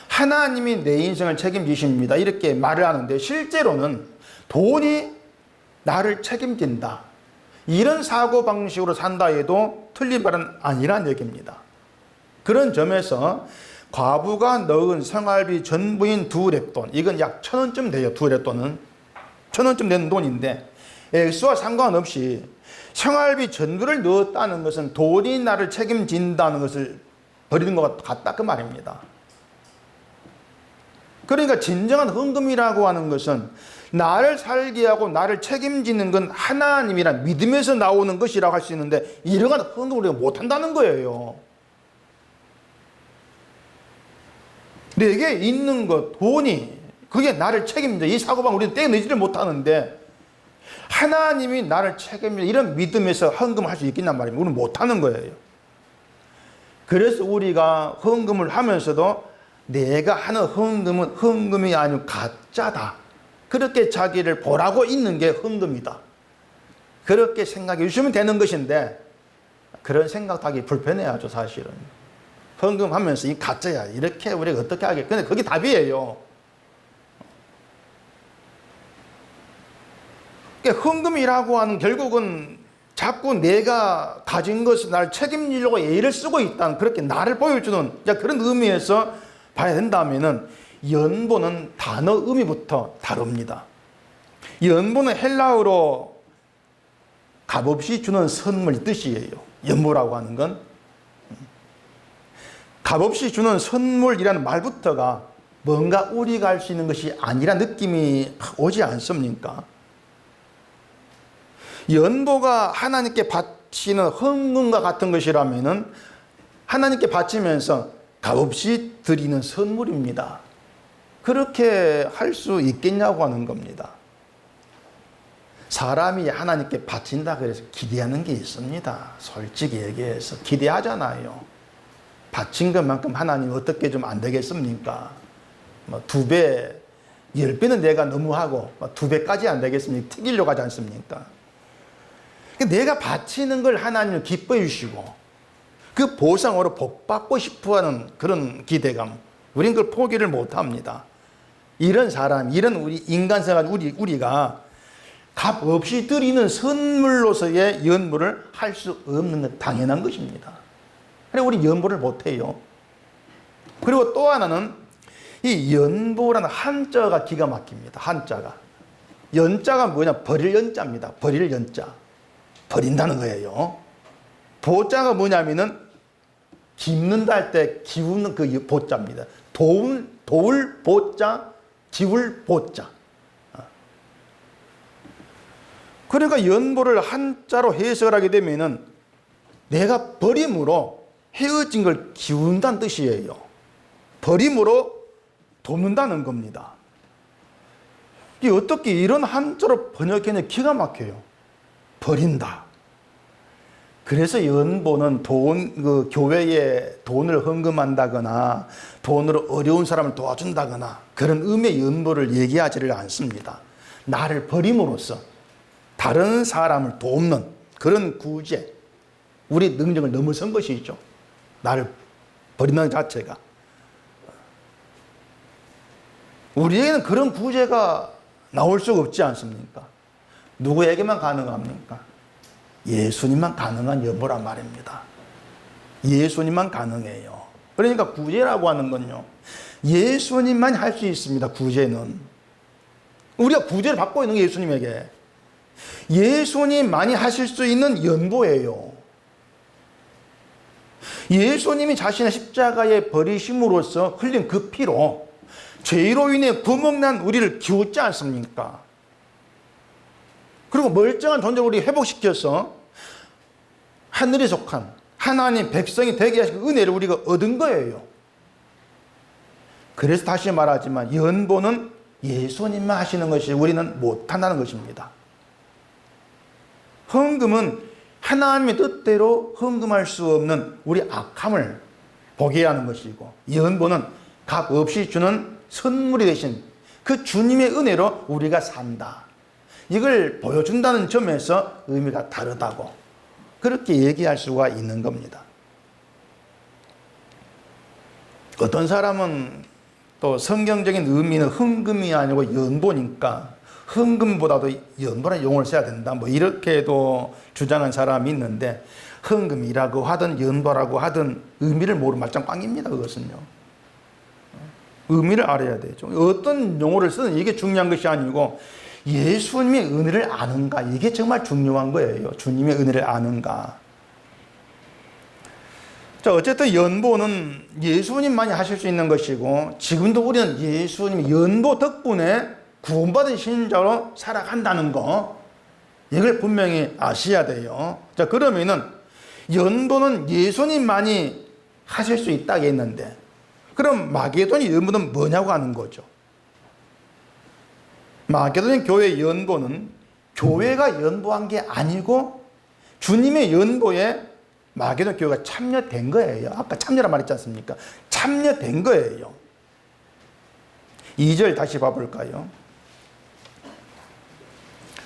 하나님이 내 인생을 책임지십니다. 이렇게 말을 하는데 실제로는 돈이 나를 책임진다. 이런 사고방식으로 산다 해도 틀린 말은 아니란 얘기입니다. 그런 점에서 과부가 넣은 생활비 전부인 2랩돈, 이건 약 1,000원쯤 돼요. 2랩돈은 1,000원쯤 되는 돈인데 액수와 상관없이 생활비 전부를 넣었다는 것은 돈이 나를 책임진다는 것을 버리는 것 같다 그 말입니다. 그러니까 진정한 헌금이라고 하는 것은 나를 살게 하고 나를 책임지는 건 하나님이란 믿음에서 나오는 것이라고 할 수 있는데 이러한 헌금을 우리가 못한다는 거예요. 내게 있는 것, 돈이 그게 나를 책임져. 이 사고방 우리는 떼내지를 못하는데 하나님이 나를 책임져. 이런 믿음에서 헌금을 할 수 있겠냔 말입니다. 우리는 못하는 거예요. 그래서 우리가 헌금을 하면서도 내가 하는 헌금은 헌금이 아니고 가짜다. 그렇게 자기를 보라고 있는 게 헌금이다. 그렇게 생각해 주시면 되는 것인데 그런 생각도 하기 불편해야죠, 사실은. 헌금하면서 이 가짜야. 이렇게 우리가 어떻게 하겠. 근데 그게 답이에요. 그러니까 헌금이라고 하는 결국은 자꾸 내가 가진 것을 날 책임지려고 애를 쓰고 있다는 그렇게 나를 보여주는 그런 의미에서 봐야 된다면은 연보는 단어 의미부터 다릅니다. 연보는 헬라어로 값없이 주는 선물 뜻이에요. 연보라고 하는 건 값없이 주는 선물이라는 말부터가 뭔가 우리가 할 수 있는 것이 아니라 느낌이 오지 않습니까? 연보가 하나님께 바치는 헌금과 같은 것이라면은 하나님께 바치면서 값없이 드리는 선물입니다. 그렇게 할 수 있겠냐고 하는 겁니다. 사람이 하나님께 바친다 그래서 기대하는 게 있습니다. 솔직히 얘기해서 기대하잖아요. 바친 것만큼 하나님 어떻게 좀 안 되겠습니까? 2배, 10배는 내가 너무하고 2배까지 안 되겠습니까? 튀기려고 하지 않습니까? 내가 바치는 걸 하나님을 기뻐해 주시고 그 보상으로 복받고 싶어하는 그런 기대감, 우린 그걸 포기를 못합니다. 이런 사람, 이런 우리 인간생활 우리가 값 없이 드리는 선물로서의 연보를 할 수 없는 건 당연한 것입니다. 그래서 우리 연보를 못해요. 그리고 또 하나는 이 연보라는 한자가 기가 막힙니다. 한자가. 연자가 뭐냐? 버릴 연자입니다. 버릴 연자. 버린다는 거예요. 보자가 뭐냐면은 깁는다 할 때 기우는 그 보자입니다. 도울 보자, 기울 보자. 그러니까 연보를 한자로 해석을 하게 되면은 내가 버림으로 헤어진 걸 기운다는 뜻이에요. 버림으로 돕는다는 겁니다. 이게 어떻게 이런 한자로 번역했냐 기가 막혀요. 버린다. 그래서 연보는 교회에 돈을 헌금한다거나 돈으로 어려운 사람을 도와준다거나 그런 의미의 연보를 얘기하지를 않습니다. 나를 버림으로써 다른 사람을 돕는 그런 구제, 우리 능력을 넘어선 것이죠. 나를 버린다는 자체가. 우리에게는 그런 구제가 나올 수가 없지 않습니까? 누구에게만 가능합니까? 예수님만 가능한 연보란 말입니다. 예수님만 가능해요. 그러니까 구제라고 하는 건요, 예수님만 할 수 있습니다. 구제는. 우리가 구제를 받고 있는 게 예수님에게. 예수님만이 하실 수 있는 연보예요. 예수님이 자신의 십자가에 버리심으로써 흘린 그 피로 죄로 인해 구멍난 우리를 기웃지 않습니까? 그리고 멀쩡한 존재를 우리 회복시켜서 하늘에 속한 하나님 백성이 되게 하신 은혜를 우리가 얻은 거예요. 그래서 다시 말하지만 연보는 예수님만 하시는 것이 우리는 못한다는 것입니다. 헌금은 하나님의 뜻대로 헌금할 수 없는 우리 악함을 보게 하는 것이고, 연보는 값 없이 주는 선물이 되신 그 주님의 은혜로 우리가 산다. 이걸 보여준다는 점에서 의미가 다르다고 그렇게 얘기할 수가 있는 겁니다. 어떤 사람은 또 성경적인 의미는 헌금이 아니고 연보니까 헌금보다도 연보라는 용어를 써야 된다. 뭐 이렇게도 주장한 사람이 있는데 헌금이라고 하든 연보라고 하든 의미를 모르면 말짱 꽝입니다. 그것은요. 의미를 알아야 되죠. 어떤 용어를 쓰든 이게 중요한 것이 아니고 예수님의 은혜를 아는가 이게 정말 중요한 거예요. 주님의 은혜를 아는가. 자, 어쨌든 연보는 예수님만이 하실 수 있는 것이고 지금도 우리는 예수님의 연보 덕분에 구원받은 신자로 살아간다는 거 이걸 분명히 아셔야 돼요. 자, 그러면은 연보는 예수님만이 하실 수 있다고 했는데 그럼 마게도니 연보는 뭐냐고 하는 거죠. 마게도니 교회 연보는 교회가 연보한 게 아니고 주님의 연보에 마게도니 교회가 참여된 거예요. 아까 참여란 말 있지 않습니까? 참여된 거예요. 2절 다시 봐볼까요?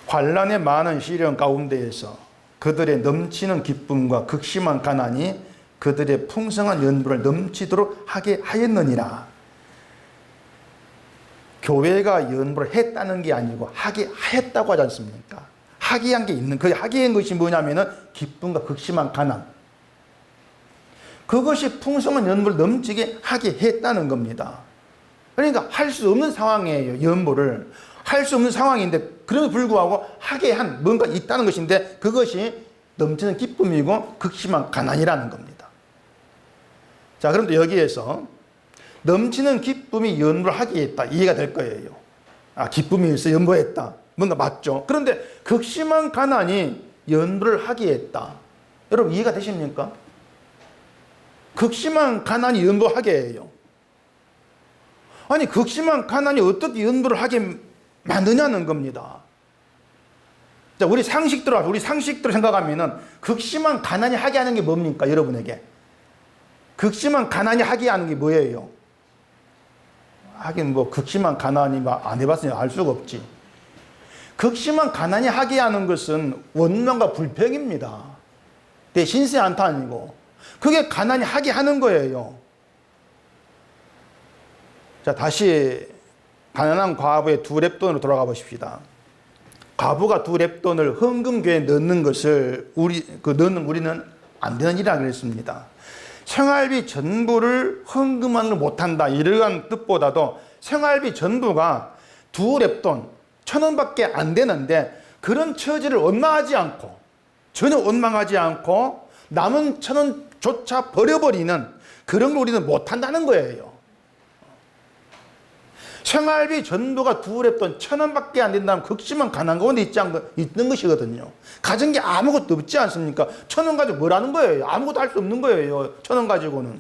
환난의 많은 시련 가운데에서 그들의 넘치는 기쁨과 극심한 가난이 그들의 풍성한 연보를 넘치도록 하게 하였느니라. 교회가 연보를 했다는 게 아니고 하게 하였다고 하지 않습니까? 하게 한 게 있는, 그 하게 한 것이 뭐냐면은 기쁨과 극심한 가난. 그것이 풍성한 연보를 넘치게 하게 했다는 겁니다. 그러니까 할 수 없는 상황이에요. 연보를. 할 수 없는 상황인데 그럼에도 불구하고 하게 한 뭔가 있다는 것인데 그것이 넘치는 기쁨이고 극심한 가난이라는 겁니다. 자, 그런데 여기에서 넘치는 기쁨이 연보를 하게 했다. 이해가 될 거예요. 아, 기쁨이 있어 연보했다. 뭔가 맞죠? 그런데 극심한 가난이 연보를 하게 했다. 여러분 이해가 되십니까? 극심한 가난이 연보하게 해요. 아니 극심한 가난이 어떻게 연보를 하게 만드냐는 겁니다. 자, 우리 상식대로 생각하면은 극심한 가난이 하게 하는 게 뭡니까? 여러분에게 극심한 가난이 하게 하는 게 뭐예요? 하긴 뭐 극심한 가난이 안 해봤으니 알 수가 없지. 극심한 가난이 하게 하는 것은 원망과 불평입니다. 내 신세 한타 아니고 그게 가난이 하게 하는 거예요. 자, 다시 가난한 과부의 2렙돈으로 돌아가 보십시다. 과부가 2렙돈을 헌금교에 넣는 것을 넣는 우리는 안 되는 일이라 그랬습니다. 생활비 전부를 헌금하는 걸 못한다 이러한 뜻보다도 생활비 전부가 2렙돈 1,000원밖에 안 되는데 그런 처지를 원망하지 않고 전혀 원망하지 않고 남은 1,000원조차 버려버리는 그런 걸 우리는 못한다는 거예요. 생활비 전부가 2렙돈 1,000원밖에 안 된다면 극심한 가난 가운데 있는 것이거든요. 가진 게 아무것도 없지 않습니까? 1,000원 가지고 뭘 하는 거예요? 아무것도 할 수 없는 거예요. 1,000원 가지고는.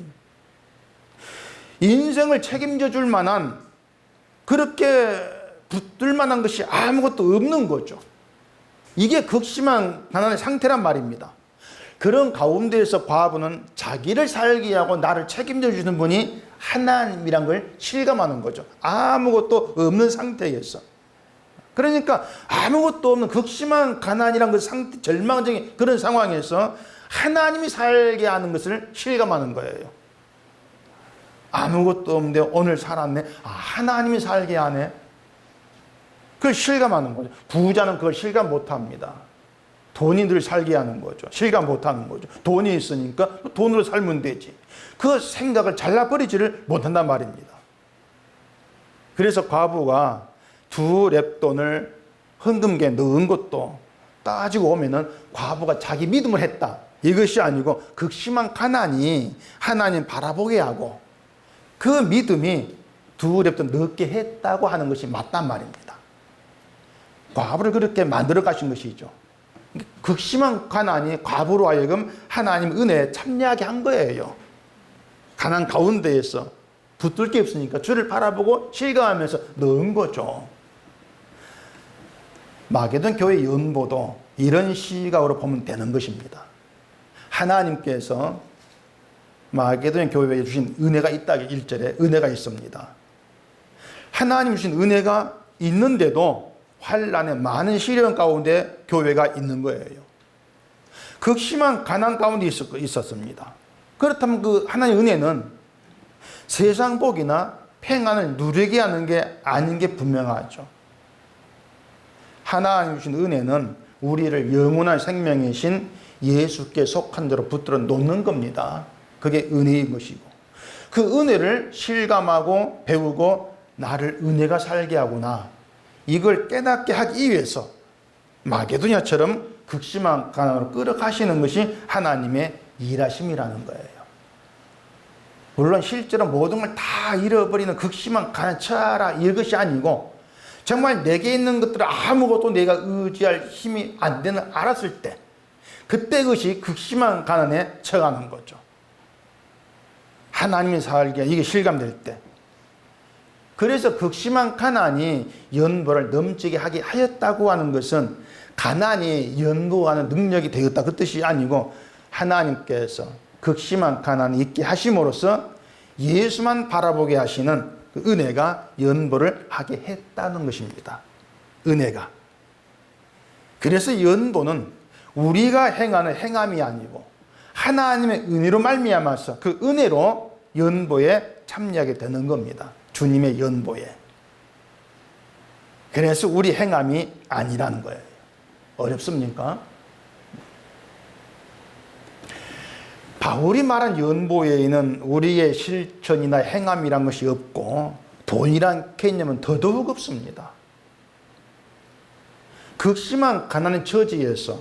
인생을 책임져 줄 만한 그렇게 붙들 만한 것이 아무것도 없는 거죠. 이게 극심한 가난의 상태란 말입니다. 그런 가운데에서 과부는 자기를 살게 하고 나를 책임져 주는 분이 하나님이란 걸 실감하는 거죠. 아무것도 없는 상태에서. 그러니까 아무것도 없는 극심한 가난이란 그 상태, 절망적인 그런 상황에서 하나님이 살게 하는 것을 실감하는 거예요. 아무것도 없는데 오늘 살았네. 아, 하나님이 살게 하네. 그걸 실감하는 거죠. 부자는 그걸 실감 못합니다. 돈이 늘 살게 하는 거죠. 실감 못하는 거죠. 돈이 있으니까 돈으로 살면 되지. 그 생각을 잘라버리지를 못한단 말입니다. 그래서 과부가 2렙돈을 헌금기에 넣은 것도 따지고 보면은 과부가 자기 믿음을 했다. 이것이 아니고 극심한 가난이 하나님 바라보게 하고 그 믿음이 2렙돈 넣게 했다고 하는 것이 맞단 말입니다. 과부를 그렇게 만들어 가신 것이죠. 극심한 가난이 과부로 하여금 하나님 은혜에 참여하게 한 거예요. 가난 가운데에서 붙들 게 없으니까 주를 바라보고 실감하면서 넣은 거죠. 마게돈 교회 연보도 이런 시각으로 보면 되는 것입니다. 하나님께서 마게돈 교회에 주신 은혜가 있다. 1절에 은혜가 있습니다. 하나님 주신 은혜가 있는데도 환난의 많은 시련 가운데 교회가 있는 거예요. 극심한 가난 가운데 있었습니다. 그렇다면 그 하나님의 은혜는 세상 복이나 평안을 누리게 하는 게 아닌 게 분명하죠. 하나님 주신 은혜는 우리를 영원한 생명이신 예수께 속한 대로 붙들어 놓는 겁니다. 그게 은혜인 것이고, 그 은혜를 실감하고 배우고 나를 은혜가 살게 하구나, 이걸 깨닫게 하기 위해서 마게도냐처럼 극심한 가난으로 끌어가시는 것이 하나님의 일하심이라는 거예요. 물론 실제로 모든 걸 다 잃어버리는 극심한 가난 처하라 이것이 아니고, 정말 내게 있는 것들을 아무것도 내가 의지할 힘이 안 되는 알았을 때, 그때 그것이 극심한 가난에 처하는 거죠. 하나님이 살게 이게 실감될 때. 그래서 극심한 가난이 연보를 넘치게 하게 하였다고 하는 것은 가난이 연보하는 능력이 되었다 그 뜻이 아니고, 하나님께서 극심한 가난이 있게 하심으로써 예수만 바라보게 하시는 그 은혜가 연보를 하게 했다는 것입니다. 은혜가. 그래서 연보는 우리가 행하는 행함이 아니고 하나님의 은혜로 말미암아서 그 은혜로 연보에 참여하게 되는 겁니다. 주님의 연보에. 그래서 우리 행함이 아니라는 거예요. 어렵습니까? 바울이 말한 연보에는 우리의 실천이나 행함이란 것이 없고 돈이란 개념은 더더욱 없습니다. 극심한 가난의 처지에서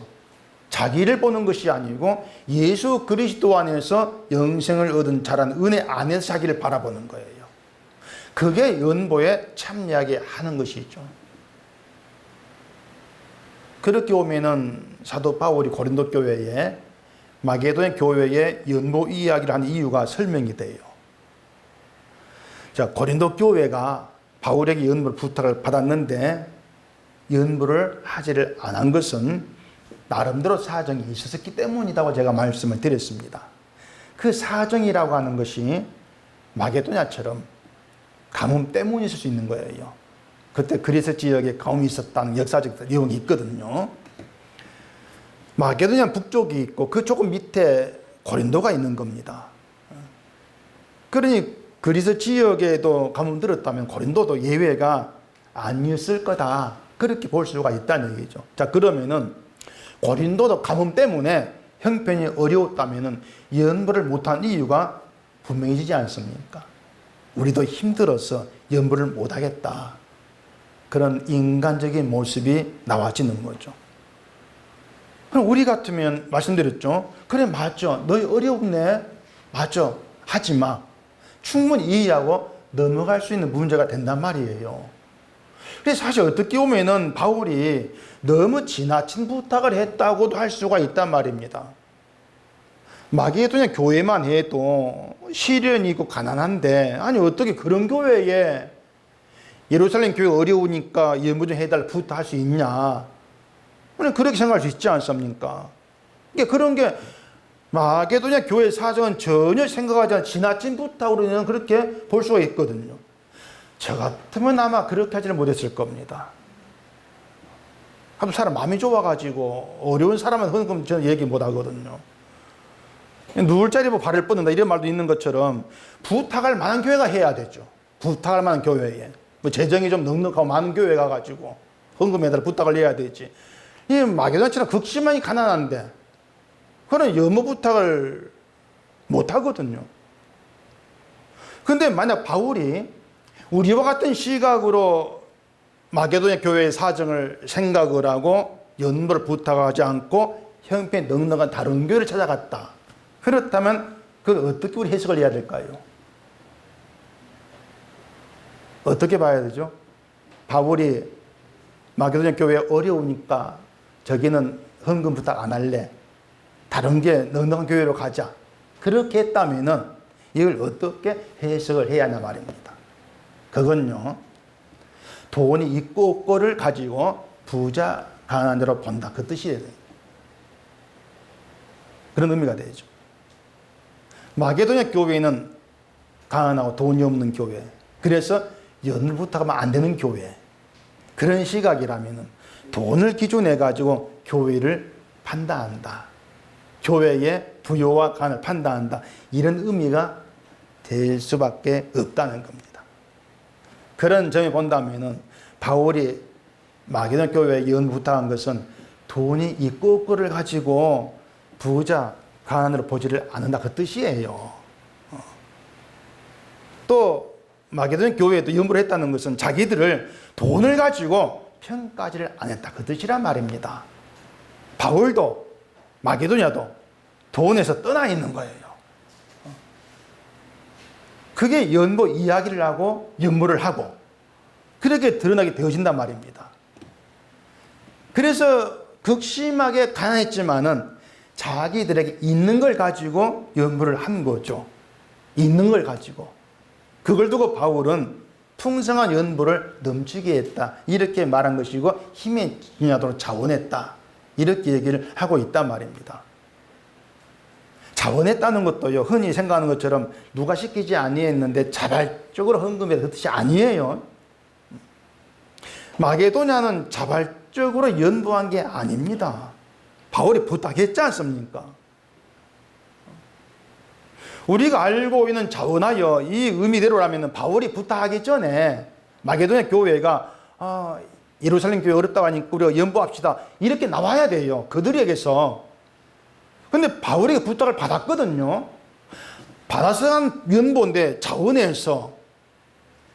자기를 보는 것이 아니고 예수 그리스도 안에서 영생을 얻은 자란 은혜 안에서 자기를 바라보는 거예요. 그게 연보에 참여하게 하는 것이죠. 그렇게 오면은 사도 바울이 고린도 교회에 마게도냐 교회의 연보 이야기를 하는 이유가 설명이 돼요. 자, 고린도 교회가 바울에게 연보를 부탁을 받았는데 연보를 하지를 안 한 것은 나름대로 사정이 있었기 때문이라고 제가 말씀을 드렸습니다. 그 사정이라고 하는 것이 마게도냐처럼 가뭄 때문이 있을 수 있는 거예요. 그때 그리스 지역에 가뭄이 있었다는 역사적 내용이 있거든요. 마게도냐 북쪽이 있고 그 조금 밑에 고린도가 있는 겁니다. 그러니 그리스 지역에도 가뭄 들었다면 고린도도 예외가 아니었을 거다, 그렇게 볼 수가 있다는 얘기죠. 자, 그러면은 고린도도 가뭄 때문에 형편이 어려웠다면은 연보를 못한 이유가 분명해지지 않습니까? 우리도 힘들어서 연보를 못하겠다, 그런 인간적인 모습이 나와지는 거죠. 그럼 우리 같으면 말씀드렸죠. 그래, 맞죠. 너희 어렵네. 맞죠. 하지 마. 충분히 이해하고 넘어갈 수 있는 문제가 된단 말이에요. 그래서 사실 어떻게 보면은 바울이 너무 지나친 부탁을 했다고도 할 수가 있단 말입니다. 마게도냐 교회만 해도 시련이 있고 가난한데, 아니 어떻게 그런 교회에 예루살렘 교회 어려우니까 연보 좀 해달라 부탁할 수 있냐. 그렇게 생각할 수 있지 않습니까? 그런 게 마게도냐 교회 사정은 전혀 생각하지 않은 지나친 부탁으로는 그렇게 볼 수가 있거든요. 저 같으면 아마 그렇게 하지는 못했을 겁니다. 한 사람 마음이 좋아가지고 어려운 사람은 헌금 저는 얘기 못 하거든요. 누울 자리 뭐 발을 뻗는다 이런 말도 있는 것처럼 부탁할 만한 교회가 해야 되죠. 부탁할 만한 교회에 뭐 재정이 좀 넉넉하고 많은 교회 가가지고 헌금에다 부탁을 해야 되지. 이 마게도냐처럼 극심하게 가난한데 그런 연보 부탁을 못 하거든요. 근데 만약 바울이 우리와 같은 시각으로 마게도냐 교회의 사정을 생각을 하고 연보를 부탁하지 않고 형편이 넉넉한 다른 교회를 찾아갔다, 그렇다면 그걸 어떻게 우리 해석을 해야 될까요? 어떻게 봐야 되죠? 바울이 마게도냐 교회 어려우니까 저기는 헌금 부탁 안 할래, 다른 게 넉넉한 교회로 가자, 그렇게 했다면은 이걸 어떻게 해석을 해야 하냐 말입니다. 그건요, 돈이 있고 없고를 가지고 부자 가난한 대로 본다, 그 뜻이에요. 그런 의미가 되죠. 마게도냐 교회는 가난하고 돈이 없는 교회, 그래서 연을 부탁하면 안 되는 교회, 그런 시각이라면 돈을 기준해 가지고 교회를 판단한다. 교회의 부요와 가난을 판단한다. 이런 의미가 될 수밖에 없다는 겁니다. 그런 점에 본다면은 바울이 마게도냐 교회에 부탁한 것은 돈이 있고 없고를 가지고 부자, 가난으로 보지를 않는다 그 뜻이에요. 또 마게도냐 교회에도 연부를 했다는 것은 자기들을 돈을 가지고 평가지를 안 했다 그 뜻이란 말입니다. 바울도 마게도냐도 돈에서 떠나 있는 거예요. 그게 연보 이야기를 하고 연보를 하고 그렇게 드러나게 되어진단 말입니다. 그래서 극심하게 가난했지만은 자기들에게 있는 걸 가지고 연보를 한 거죠. 있는 걸 가지고. 그걸 두고 바울은 풍성한 연보를 넘치게 했다. 이렇게 말한 것이고 힘의 분야도로 자원했다. 이렇게 얘기를 하고 있단 말입니다. 자원했다는 것도요, 흔히 생각하는 것처럼 누가 시키지 아니했는데 자발적으로 헌금했다 그 뜻이 아니에요. 마게도냐는 자발적으로 연보한 게 아닙니다. 바울이 부탁했지 않습니까? 우리가 알고 있는 자원하여 이 의미대로라면 바울이 부탁하기 전에 마게도냐 교회가 예루살렘 교회 어렵다고 하니까 우리가 연보합시다 이렇게 나와야 돼요. 그들에게서. 근데 바울이 부탁을 받았거든요. 받아서 한 연보인데 자원해서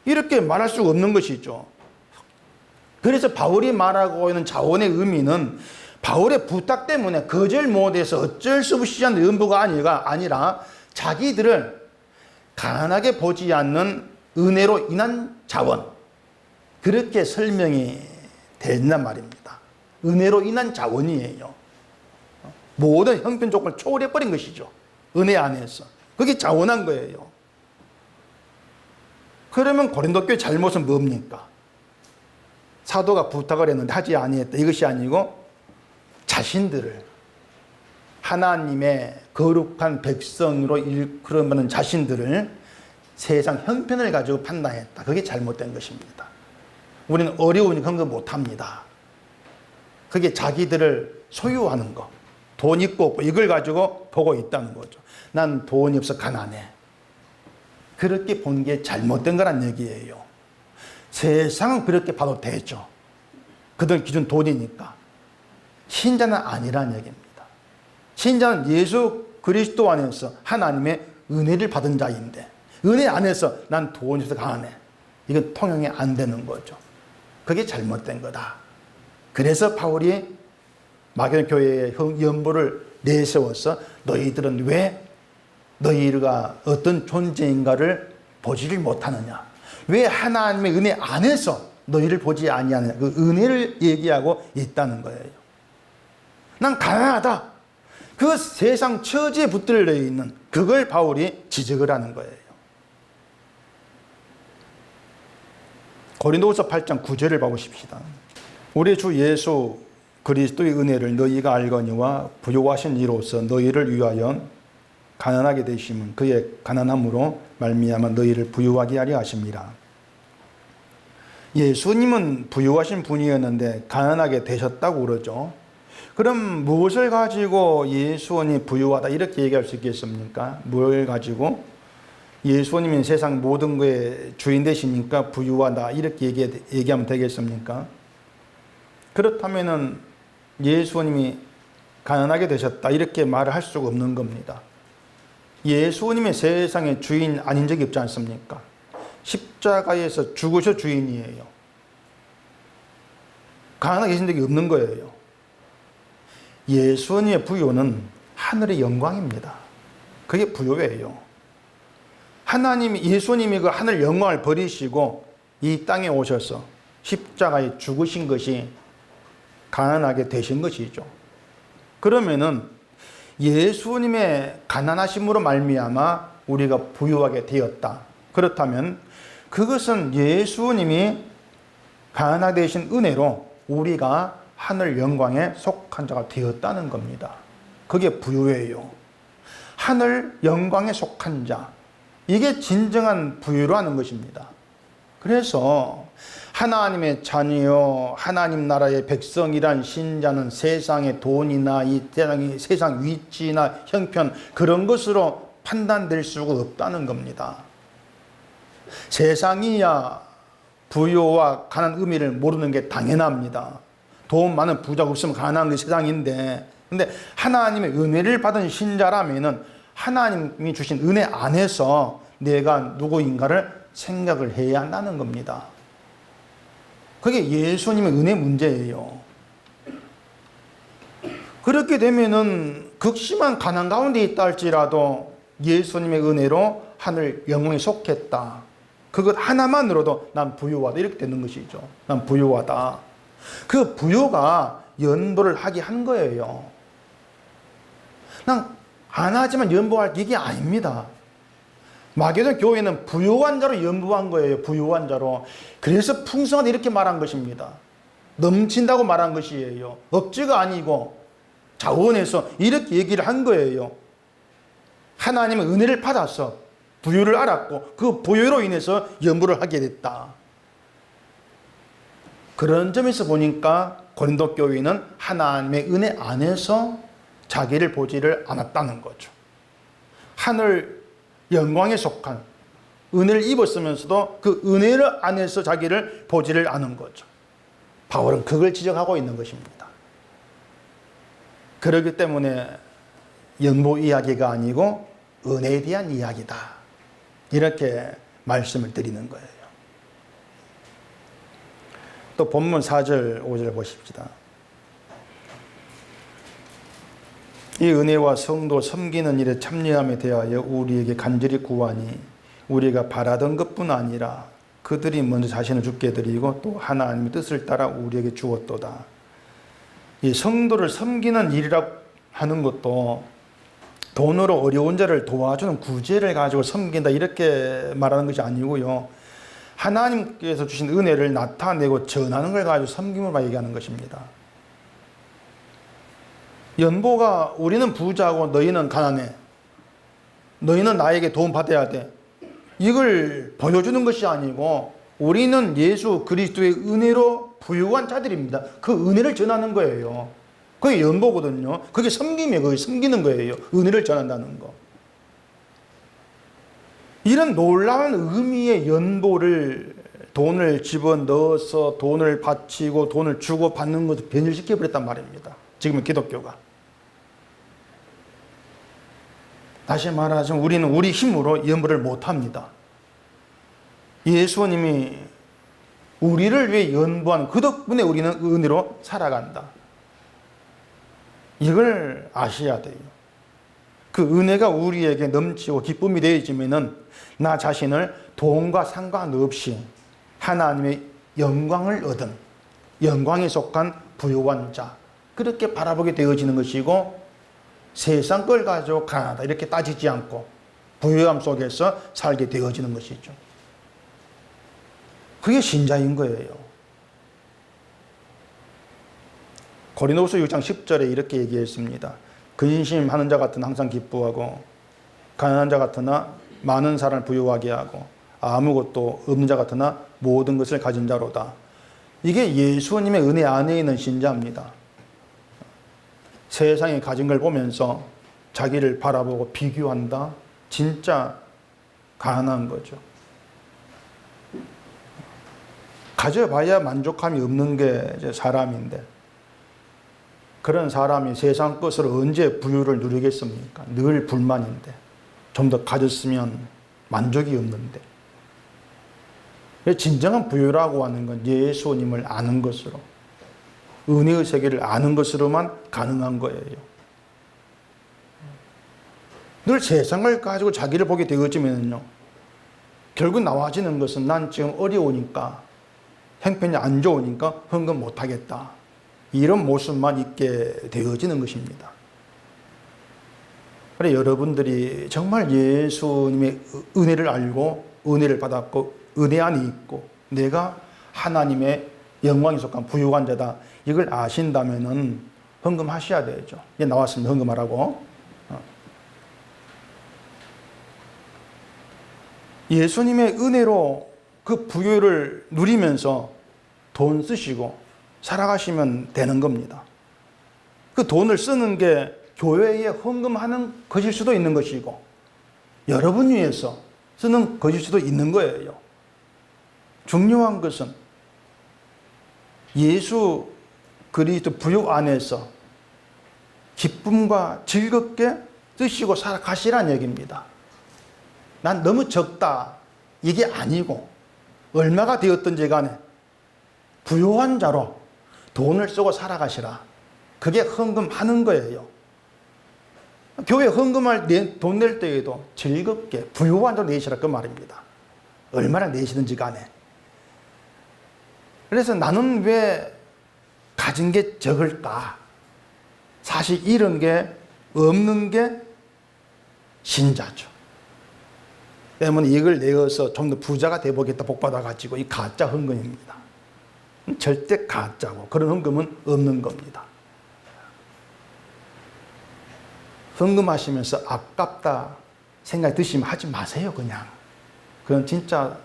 이렇게 말할 수가 없는 것이죠. 그래서 바울이 말하고 있는 자원의 의미는 바울의 부탁 때문에 거절 못해서 어쩔 수 없이 한 연보가 아니라 자기들을 가난하게 보지 않는 은혜로 인한 자원, 그렇게 설명이 된단 말입니다. 은혜로 인한 자원이에요. 모든 형편 조건을 초월해버린 것이죠. 은혜 안에서. 그게 자원한 거예요. 그러면 고린도 교회 잘못은 뭡니까? 사도가 부탁을 했는데 하지 아니했다. 이것이 아니고 자신들을 하나님의 거룩한 백성으로 일컬어보는 자신들을 세상 형편을 가지고 판단했다. 그게 잘못된 것입니다. 우리는 어려우니까 그런 거 못합니다. 그게 자기들을 소유하는 거. 돈 있고 없고 이걸 가지고 보고 있다는 거죠. 난 돈이 없어 가난해. 그렇게 본 게 잘못된 거란 얘기예요. 세상은 그렇게 봐도 되죠. 그들 기준 돈이니까. 신자는 아니란 얘기입니다. 신자는 예수 그리스도 안에서 하나님의 은혜를 받은 자인데 은혜 안에서 난 돈이 없어 가난해. 이건 통용이 안 되는 거죠. 그게 잘못된 거다. 그래서 바울이 마게도냐 교회의 연보를 내세워서 너희들은 왜 너희가 어떤 존재인가를 보지를 못하느냐? 왜 하나님의 은혜 안에서 너희를 보지 아니하느냐? 그 은혜를 얘기하고 있다는 거예요. 난 가난하다. 그 세상 처지에 붙들려 있는 그걸 바울이 지적을 하는 거예요. 고린도후서 8장 9절을 보십시다. 우리 주 예수 그리스도의 은혜를 너희가 알거니와 부요하신 이로써 너희를 위하여 가난하게 되심은 그의 가난함으로 말미암아 너희를 부유하게 하려 하심이라. 예수님은 부유하신 분이었는데 가난하게 되셨다고 그러죠. 그럼 무엇을 가지고 예수님이 부유하다 이렇게 얘기할 수 있겠습니까? 뭘 가지고? 예수님이 세상 모든 거에 주인 되시니까 부유하다 이렇게 얘기하면 되겠습니까? 그렇다면은 예수님이 가난하게 되셨다 이렇게 말을 할 수가 없는 겁니다. 예수님이 세상의 주인 아닌 적이 없지 않습니까? 십자가에서 죽으셔 주인이에요. 가난하게 계신 적이 없는 거예요. 예수님의 부요는 하늘의 영광입니다. 그게 부요예요. 예수님이 그 하늘 영광을 버리시고 이 땅에 오셔서 십자가에 죽으신 것이 가난하게 되신 것이죠. 그러면은 예수님의 가난하심으로 말미암아 우리가 부유하게 되었다. 그렇다면 그것은 예수님이 가난하게 되신 은혜로 우리가 하늘 영광에 속한 자가 되었다는 겁니다. 그게 부유예요. 하늘 영광에 속한 자. 이게 진정한 부유로 하는 것입니다. 그래서 하나님의 자녀, 하나님 나라의 백성이란 신자는 세상의 돈이나 이 세상 위치나 형편 그런 것으로 판단될 수가 없다는 겁니다. 세상이야 부요와 가난 의미를 모르는 게 당연합니다. 돈 많은 부자가 없으면 가난한 게 세상인데, 근데 하나님의 은혜를 받은 신자라면은 하나님이 주신 은혜 안에서 내가 누구인가를 생각을 해야 한다는 겁니다. 그게 예수님의 은혜 문제예요. 그렇게 되면은 극심한 가난 가운데 있다 할지라도 예수님의 은혜로 하늘 영광에 속했다. 그것 하나만으로도 난 부유하다. 이렇게 되는 것이죠. 난 부유하다. 그 부유가 연보를 하게 한 거예요. 난 안 하지만 연보할 이게 아닙니다. 마게도냐 교회는 부유한 자로 연보한 거예요. 부유한 자로. 그래서 풍성하다 이렇게 말한 것입니다. 넘친다고 말한 것이에요. 억지가 아니고 자원해서 이렇게 얘기를 한 거예요. 하나님의 은혜를 받아서 부유를 알았고 그 부유로 인해서 연보를 하게 됐다. 그런 점에서 보니까 고린도 교회는 하나님의 은혜 안에서 자기를 보지를 않았다는 거죠. 하늘 영광에 속한 은혜를 입었으면서도 그 은혜를 안에서 자기를 보지를 않은 거죠. 바울은 그걸 지적하고 있는 것입니다. 그렇기 때문에 연보 이야기가 아니고 은혜에 대한 이야기다. 이렇게 말씀을 드리는 거예요. 또 본문 4절 5절 보십시다. 이 은혜와 성도 섬기는 일에 참여함에 대하여 우리에게 간절히 구하니 우리가 바라던 것뿐 아니라 그들이 먼저 자신을 주께 드리고 또 하나님의 뜻을 따라 우리에게 주었도다. 이 성도를 섬기는 일이라고 하는 것도 돈으로 어려운 자를 도와주는 구제를 가지고 섬긴다 이렇게 말하는 것이 아니고요. 하나님께서 주신 은혜를 나타내고 전하는 걸 가지고 섬김을 얘기하는 것입니다. 연보가 우리는 부자고 너희는 가난해. 너희는 나에게 도움 받아야 돼. 이걸 보여주는 것이 아니고 우리는 예수 그리스도의 은혜로 부유한 자들입니다. 그 은혜를 전하는 거예요. 그게 연보거든요. 그게 섬김이에요. 그게 섬기는 거예요. 은혜를 전한다는 거. 이런 놀라운 의미의 연보를 돈을 집어넣어서 돈을 바치고 돈을 주고 받는 것을 변질시켜버렸단 말입니다. 지금은 기독교가. 다시 말하자면 우리는 우리 힘으로 연보를 못합니다. 예수님이 우리를 위해 연보한 그 덕분에 우리는 은혜로 살아간다. 이걸 아셔야 돼요. 그 은혜가 우리에게 넘치고 기쁨이 되어지면은 나 자신을 돈과 상관없이 하나님의 영광을 얻은 영광에 속한 부유한 자 그렇게 바라보게 되어지는 것이고 세상 걸 가지고 가난하다 이렇게 따지지 않고 부유함 속에서 살게 되어지는 것이죠. 그게 신자인 거예요. 고린도후서 6장 10절에 이렇게 얘기했습니다. 근심하는 자 같으나 항상 기뻐하고 가난한 자 같으나 많은 사람을 부유하게 하고 아무것도 없는 자 같으나 모든 것을 가진 자로다. 이게 예수님의 은혜 안에 있는 신자입니다. 세상에 가진 걸 보면서 자기를 바라보고 비교한다? 진짜 가난한 거죠. 가져봐야 만족함이 없는 게 이제 사람인데 그런 사람이 세상 것으로 언제 부유를 누리겠습니까? 늘 불만인데 좀 더 가졌으면 만족이 없는데 진정한 부유라고 하는 건 예수님을 아는 것으로 은혜의 세계를 아는 것으로만 가능한 거예요. 늘 세상을 가지고 자기를 보게 되어지면요 결국 나와지는 것은 난 지금 어려우니까 형편이 안 좋으니까 헌금 못하겠다 이런 모습만 있게 되어지는 것입니다. 그래 여러분들이 정말 예수님의 은혜를 알고 은혜를 받았고 은혜 안에 있고 내가 하나님의 영광에 속한 부유한 자다 이걸 아신다면은 헌금하셔야 되죠. 이제 나왔습니다. 헌금하라고. 예수님의 은혜로 그 부유를 누리면서 돈 쓰시고 살아가시면 되는 겁니다. 그 돈을 쓰는 게 교회에 헌금하는 것일 수도 있는 것이고 여러분 위해서 쓰는 것일 수도 있는 거예요. 중요한 것은 예수 그리스도 부유 안에서 기쁨과 즐겁게 쓰시고 살아가시라는 얘기입니다. 난 너무 적다 이게 아니고 얼마가 되었든지 간에 부유한 자로 돈을 쓰고 살아가시라. 그게 헌금하는 거예요. 교회 헌금할 돈 낼 때에도 즐겁게 부유한 자로 내시라 그 말입니다. 얼마나 내시든지 간에. 그래서 나는 왜 가진 게 적을까? 사실 이런 게 없는 게 신자죠. 때문에 이걸 내어서 좀 더 부자가 되보겠다 복받아가지고 이 가짜 헌금입니다. 절대 가짜고 그런 헌금은 없는 겁니다. 헌금하시면서 아깝다 생각이 드시면 하지 마세요. 그냥 그건 진짜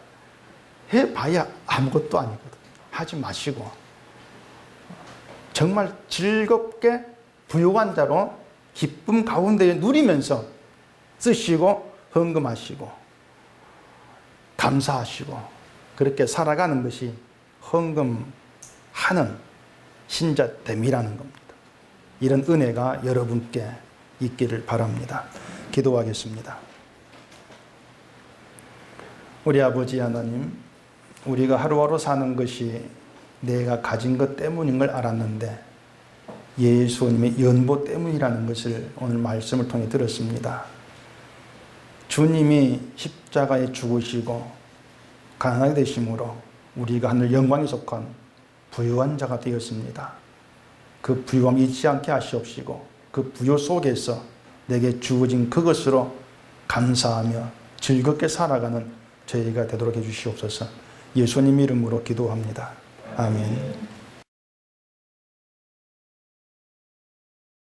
해봐야 아무것도 아니거든요. 하지 마시고 정말 즐겁게 부유한 자로 기쁨 가운데 누리면서 쓰시고 헌금하시고 감사하시고 그렇게 살아가는 것이 헌금하는 신자됨이라는 겁니다. 이런 은혜가 여러분께 있기를 바랍니다. 기도하겠습니다. 우리 아버지 하나님, 우리가 하루하루 사는 것이 내가 가진 것 때문인 걸 알았는데 예수님의 연보 때문이라는 것을 오늘 말씀을 통해 들었습니다. 주님이 십자가에 죽으시고 가난하게 되심으로 우리가 하늘 영광에 속한 부유한 자가 되었습니다. 그 부유함 잊지 않게 하시옵시고 그 부유 속에서 내게 주어진 그것으로 감사하며 즐겁게 살아가는 저희가 되도록 해주시옵소서. 예수님 이름으로 기도합니다. 아멘.